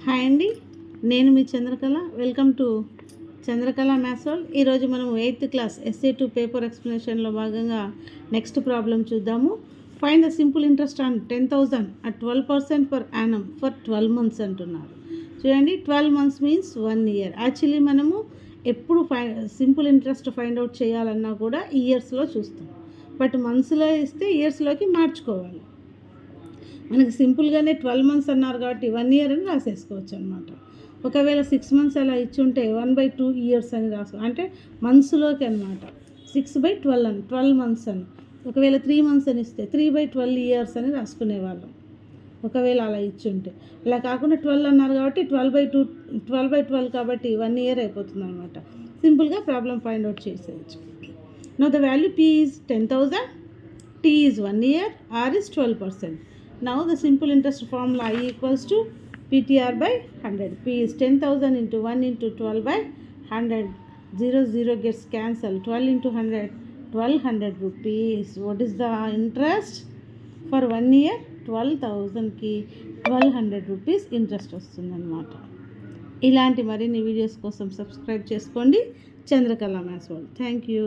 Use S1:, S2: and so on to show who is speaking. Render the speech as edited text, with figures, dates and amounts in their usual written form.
S1: Hi అండి, నేను మీ Chandrakala. Welcome to Chandrakala maths world. ఈరోజు మనం 8th క్లాస్ SA2 పేపర్ ఎక్స్ప్లెనేషన్లో భాగంగా నెక్స్ట్ ప్రాబ్లం చూద్దాము. Find the simple interest on 10,000 at 12% per annum for 12 months అంటున్నారు. చూడండి, 12 months మీన్స్ 1 year. యాక్చువల్లీ మనము ఎప్పుడు సింపుల్ ఇంట్రెస్ట్ ఫైండ్ అవుట్ చేయాలన్నా కూడా ఇయర్స్లో చూస్తాం, బట్ మంత్స్లో ఇస్తే ఇయర్స్లోకి మార్చుకోవాలి. మనకి సింపుల్గానే 12 months అన్నారు కాబట్టి 1 year అని రాసేసుకోవచ్చు అనమాట. ఒకవేళ 6 months అలా ఇచ్చుంటే 1/2 years అని అంటే మంత్స్లోకి అనమాట. 6/12 అని 12 months అని. ఒకవేళ 3 months అని ఇస్తే 3/12 years అని రాసుకునేవాళ్ళం ఒకవేళ అలా ఇచ్చుంటే. ఇలా కాకుండా 12 అన్నారు కాబట్టి 12/12 కాబట్టి 1 year అయిపోతుంది అనమాట. సింపుల్గా ప్రాబ్లం ఫైండ్ అవుట్ చేసేయచ్చు. Now the value P is 10,000, T is 1 year, R is 12%. Now the simple interest formula I equals to PTR by 100. P is 10,000 into 1 into 12 by 100. 0 gets cancelled. 12 into 100, 1200 rupees. What is the interest for 1 year? 12,000 ki 1200 rupees interest వస్తుందన్నమాట. ఇలాంటి మరిన్ని videos కోసం subscribe చేసుకోండి Chandrakala maths world. Thank you.